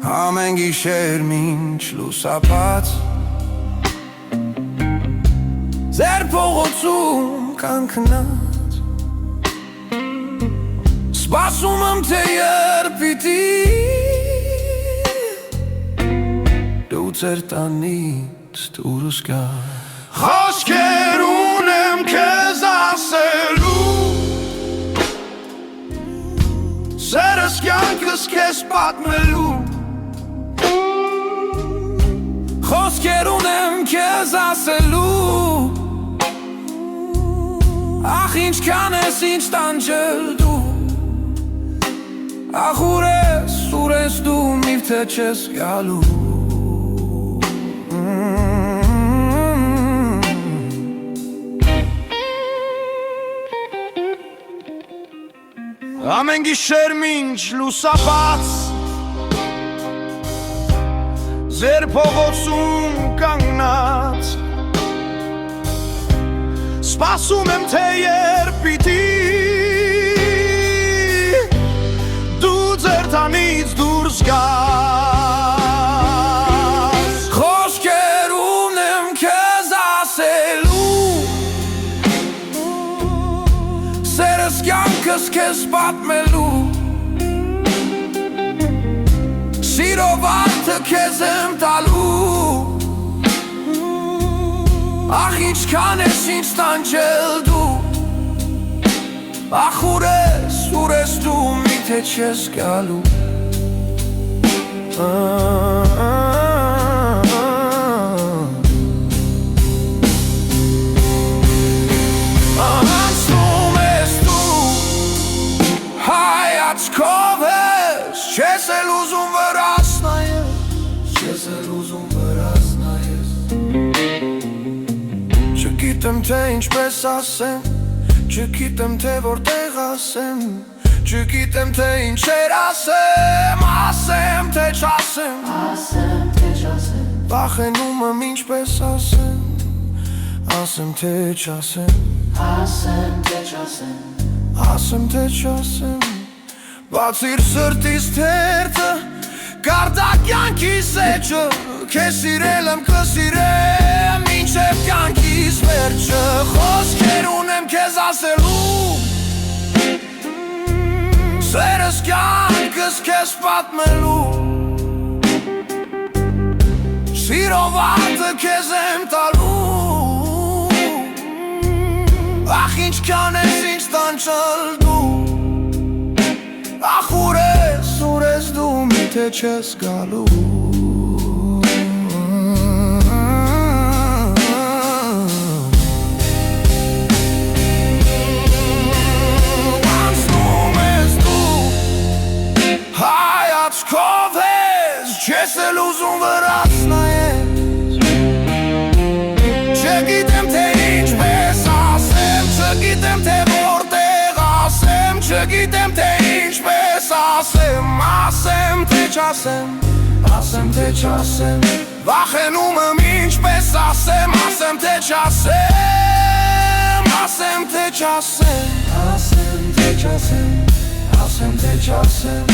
Ամեն գիշեր մինչ լուսաբաց Ձեր փողոցում կանգնած Սպասում եմ թե երբ պիտի Դու ձեր տանից դուրս գաս Խոսքեր ունեմ քեզ ասելու Սերս կյանքս քեզ պատմելու Խոսքեր ունեմ քեզ ասելու Ախ ինչքան ես ինձ տանջել դու Ախ ուր ես դու միվ թե չես գալու Ամեն գիշեր մինչ լուսաբաց Ձեր փողոցում կանգնած Սպասում եմ թե երբ պիտի Դու ձեր տանից դուրս գաս Խոսքեր ունեմ քեզ ասելու Սերս կյանքս քեզ պատմելու Սիրով արդը քեզ եմ տալու Ախ ինչքան ես ինձ տանջել դու Ախ ուր ես դու միթե չես գալու Անցնում ես դու հայացքով ես Չես էլ ուզում վրաս նայես Չես էլ ուզում վրաս նայես Չգիտեմ թե ինչպես ասեմ Չգիտեմ թե որտեղ ասեմ Չգիտեմ թե ինչեր ասեմ Ասեմ թե չասեմ Ասեմ թե չասեմ Վախենում եմ ինչպես ասեմ Ասեմ թե չասեմ Ասեմ թե չասեմ Ասեմ թե չասեմ Բացիր սրտիս թերթը Կարդակ կյանքիս էջը Քեզ սիրել եմ կսիրեմ Մինչև կյանքիս վերջը Խոսքեր ունեմ քեզ ասելու Սերս կյանքս քեզ պատմելու Սիրով արդը քեզ եմ տալու Ախ ինչքան ես ինձ տանջել դու Ախ ուր ես դու միթե չես գալու Անցնում ես դու հայացքով ես Չես էլ ուզում վրաս նայես Չգիտեմ թե ինչպես ասեմ Չգիտեմ թե որտեղ ասեմ Չգիտեմ թե ինչպես ասեմ Ասեմ թե չասեմ Ասեմ թե չասեմ Վախենում եմ ինչպես ասեմ Ասեմ թե չասեմ Ասեմ թե չասեմ Ասեմ թե չասեմ Ասեմ թե չասեմ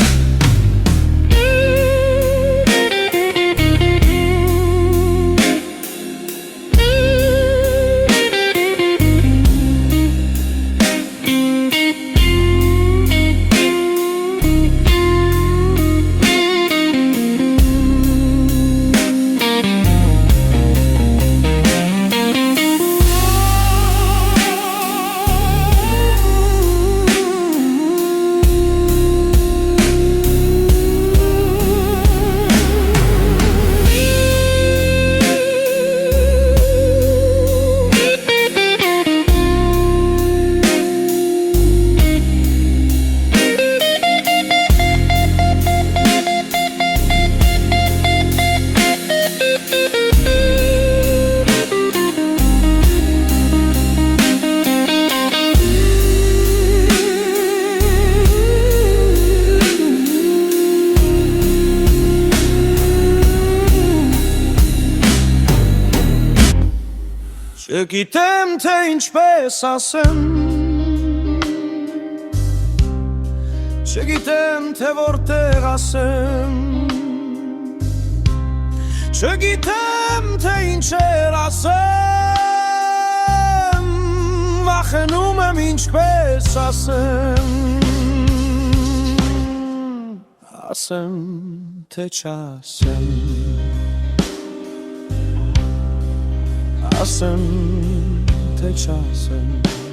Չգիտեմ թե ինչպես ասեմ Չգիտեմ թե որտեղ ասեմ Չգիտեմ թե ինչեր ասեմ, վախենում եմ ինչպես ասեմ, ասեմ թե չասեմ, ասեմ թե չասեմ.